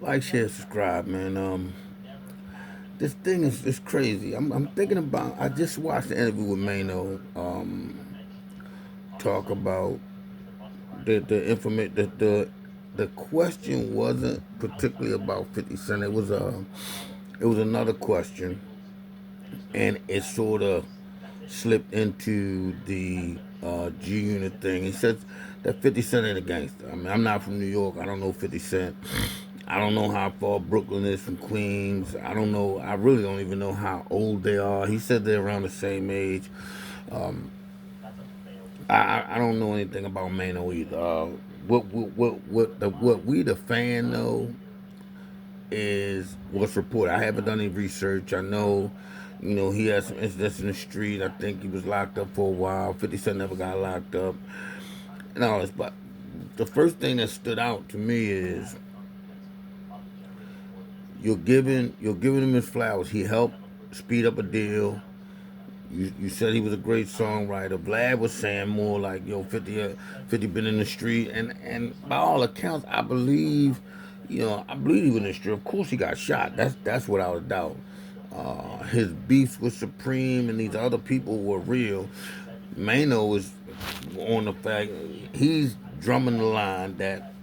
Like, share, subscribe, man. This thing is crazy. I'm thinking about. I just watched the interview with Mano. Talk about the information. The question wasn't particularly about 50 Cent. It was another question, and it sort of slipped into the G Unit thing. He said that 50 Cent ain't a gangster. I mean, I'm not from New York. I don't know 50 Cent. I don't know how far Brooklyn is from Queens. I don't know. I really don't even know how old they are. He said they're around the same age. I don't know anything about Mano either. What we the fan know is what's reported. I haven't done any research. I know, he had some incidents in the street. I think he was locked up for a while. 50 Cent never got locked up and all this. But the first thing that stood out to me is you're giving him his flowers. He helped speed up a deal. You said he was a great songwriter. Vlad was saying more like, yo, 50 been in the street. And by all accounts, I believe he was in the street. Of course he got shot. That's without a doubt. His beefs with Supreme and these other people were real. Mano is on the fact, he's drumming the line that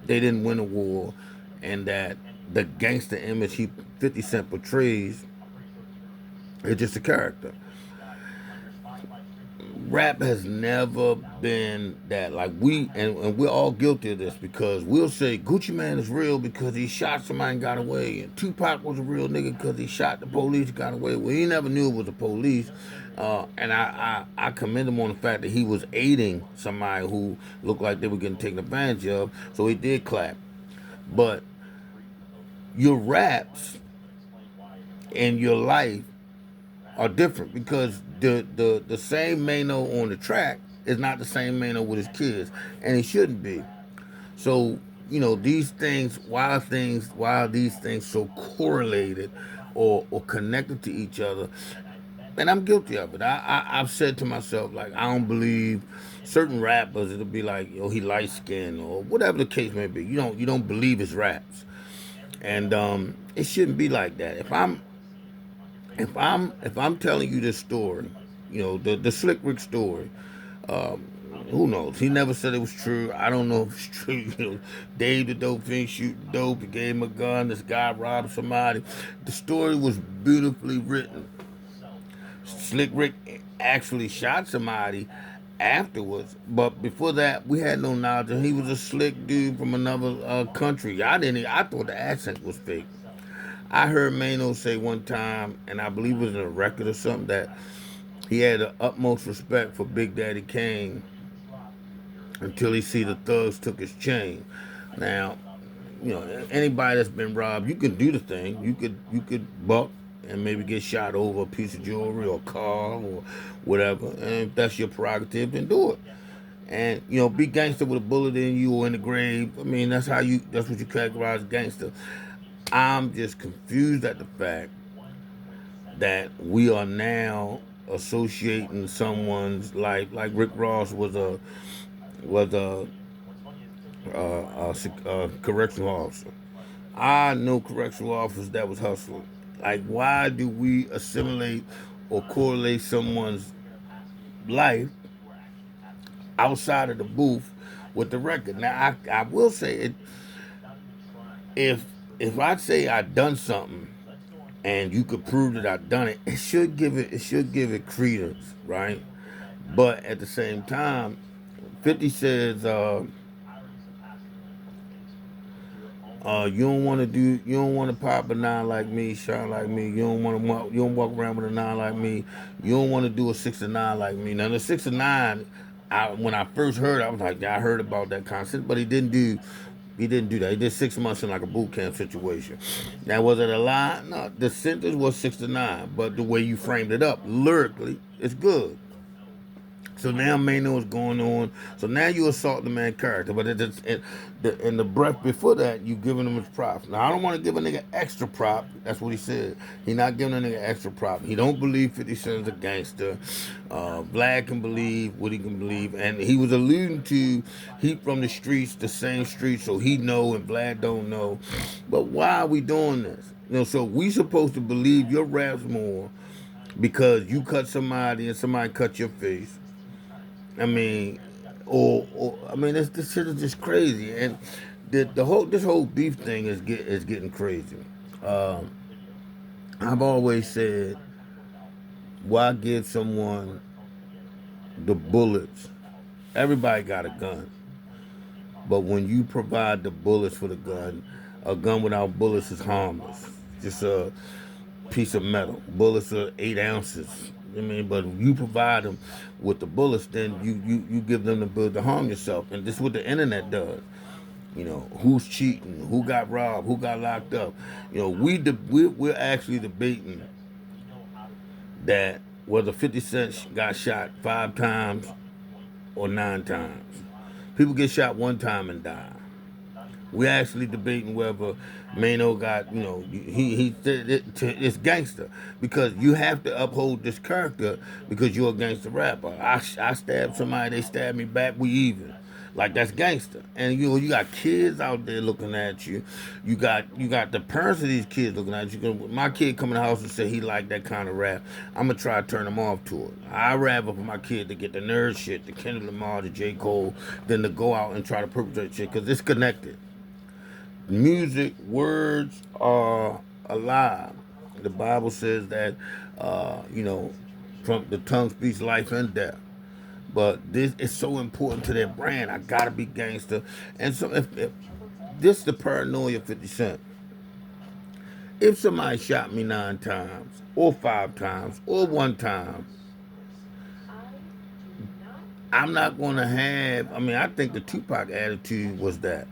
they didn't win a war and that the gangster image 50 Cent portrays is just a character. Rap has never been that. Like, and we're all guilty of this because we'll say Gucci Man is real because he shot somebody and got away, and Tupac was a real nigga because he shot the police and got away. Well, he never knew it was the police, and I commend him on the fact that he was aiding somebody who looked like they were getting taken advantage of, so he did clap. But your raps and your life are different because the same Mano on the track is not the same Mano with his kids, and he shouldn't be. So these things, why are these things so correlated or connected to each other? And I'm guilty of it. I've said to myself, like, I don't believe certain rappers. It'll be like, yo, he light skinned or whatever the case may be. You don't believe his raps, and it shouldn't be like that. If I'm telling you this story, the Slick Rick story, um, who knows? He never said it was true. I don't know if it's true. Dave the dope fiend shooting dope. He gave him a gun. This guy robbed somebody. The story was beautifully written. Slick Rick actually shot somebody afterwards, but before that, we had no knowledge. And he was a slick dude from another country. I thought the accent was fake. I heard Mano say one time, and I believe it was in a record or something, that he had the utmost respect for Big Daddy Kane until he see the thugs took his chain. Now, anybody that's been robbed, you can do the thing. You could buck and maybe get shot over a piece of jewelry or a car or whatever. And if that's your prerogative, then do it. And be gangster with a bullet in you or in the grave. I mean, that's what you categorize as gangster. I'm just confused at the fact that we are now associating someone's life like Rick Ross was a correctional officer. I know correctional officers that was hustling. Like, why do we assimilate or correlate someone's life outside of the booth with the record? Now, I will say it. If I say I done something and you could prove that I've done it, it should give it credence, right? But at the same time, 50 says, you don't want to pop a nine like me, shine like me. You don't walk around with a nine like me. You don't want to do a 6 to 9 like me. Now the 6 to 9, when I first heard, I was like, yeah, I heard about that concept, but he didn't do that. He did 6 months in like a boot camp situation. Now, was it a lie? No, the sentence was 6 to 9, but the way you framed it up lyrically, it's good. So now Mano is going on. So now you assault the man character, but in the breath before that, you giving him his props. Now I don't want to give a nigga extra prop. That's what he said. He not giving a nigga extra prop. He don't believe 50 Cent's a gangster. Vlad can believe what he can believe, and he was alluding to he from the streets, the same streets, so he know and Vlad don't know. But why are we doing this? So we supposed to believe your raps more because you cut somebody and somebody cut your face. I mean, or I mean, this shit is just crazy, and the whole this whole beef thing is getting crazy. Um, I've always said, why give someone the bullets? Everybody got a gun, but when you provide the bullets for the gun, a gun without bullets is harmless. Just a piece of metal. Bullets are 8 ounces. I mean, but if you provide them with the bullets, then you give them the ability to harm yourself. And this is what the internet does. Who's cheating, who got robbed, who got locked up. We're actually debating that whether 50 Cent got shot 5 times or 9 times. People get shot one time and die. We're actually debating whether Mano got, it's gangster because you have to uphold this character because you're a gangster rapper. I stabbed somebody, they stabbed me back, we even. Like that's gangster. And you got kids out there looking at you. You got the parents of these kids looking at you. My kid come in the house and say he like that kind of rap. I'm gonna try to turn him off to it. I rather for my kid to get the nerd shit, the Kendrick Lamar, the J. Cole, than to go out and try to perpetrate shit because it's connected. Music, words are alive. The Bible says that, from the tongue speaks life and death. But this is so important to their brand. I gotta be gangster. And so if this the paranoia of 50 Cent. If somebody shot me 9 times, or 5 times, or 1 time, I'm not gonna have. I mean, I think the Tupac attitude was that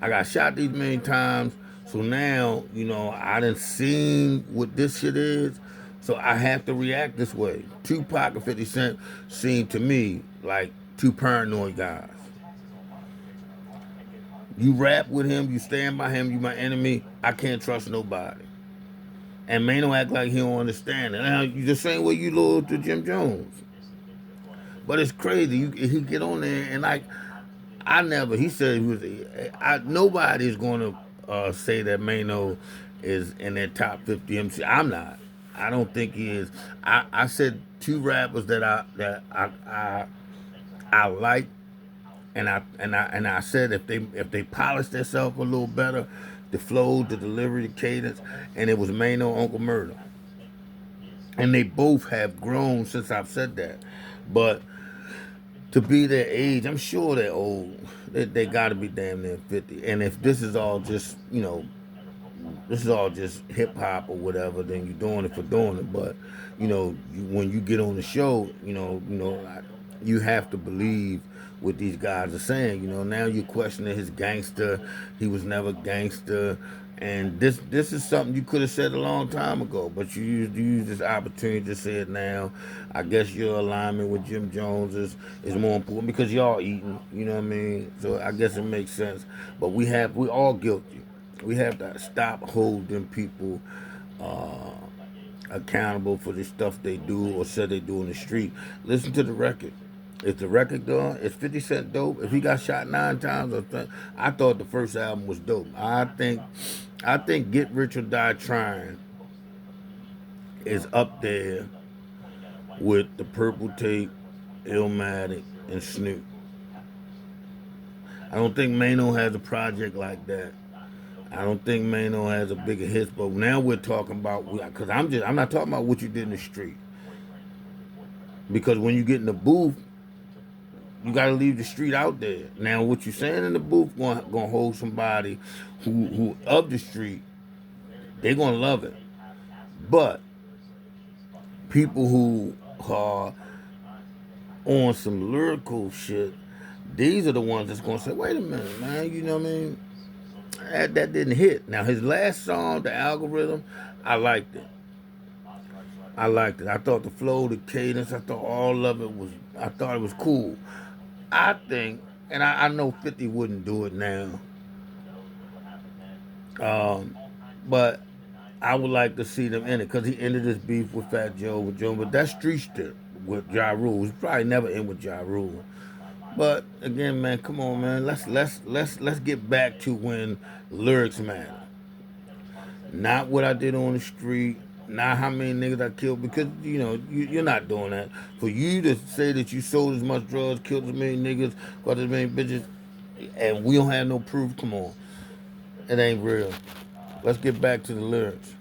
I got shot these many times, so now, I done seen what this shit is, so I have to react this way. Tupac and 50 Cent seem to me like two paranoid guys. You rap with him, you stand by him, you my enemy, I can't trust nobody. And Mano act like he don't understand it. Now, you the same way you loyal to Jim Jones. But it's crazy. He get on there and like, he said he was, nobody's going to say that Mano is in that top 50 MC. I'm not. I don't think he is. I said two rappers that I like, and I said if they polish themselves a little better, the flow, the delivery, the cadence, and it was Mano, Uncle Murder, and they both have grown since I've said that, but to be their age, I'm sure they're old. They got to be damn near 50. And if this is all just, this is all just hip hop or whatever, then you're doing it for doing it. But, when you get on the show, you have to believe what these guys are saying. Now you're questioning his gangster. He was never gangster. And this is something you could have said a long time ago, but you use this opportunity to say it now. I guess your alignment with Jim Jones is more important because y'all eating, you know what I mean? So I guess it makes sense. But we all guilty. We have to stop holding people accountable for the stuff they do or said they do in the street. Listen to the record. Is the record done? Is 50 Cent dope? If he got shot 9 times, I thought the first album was dope. I think Get Rich or Die Trying is up there with the Purple Tape, Illmatic, and Snoop. I don't think Mano has a project like that. I don't think Mano has a bigger hit, but now we're talking about because I'm not talking about what you did in the street. Because when you get in the booth, you got to leave the street out there. Now, what you saying in the booth gonna hold somebody who of the street. They're gonna love it, but people who are on some lyrical shit, these are the ones that's gonna say, "Wait a minute, man. You know what I mean? That didn't hit." Now, his last song, "The Algorithm," I liked it. I liked it. I thought the flow, the cadence, I thought all of it was. I thought it was cool. I think, and I know 50 wouldn't do it now, um, but I would like to see them in it because he ended his beef with Fat Joe with Joe, but that street shit with Ja Rule. He's probably never in with Ja Rule. But again, man, come on, man. Let's get back to when lyrics matter. Not what I did on the street. Not how many niggas I killed because you're not doing that. For you to say that you sold as much drugs, killed as many niggas, got as many bitches, and we don't have no proof. Come on, it ain't real. Let's get back to the lyrics.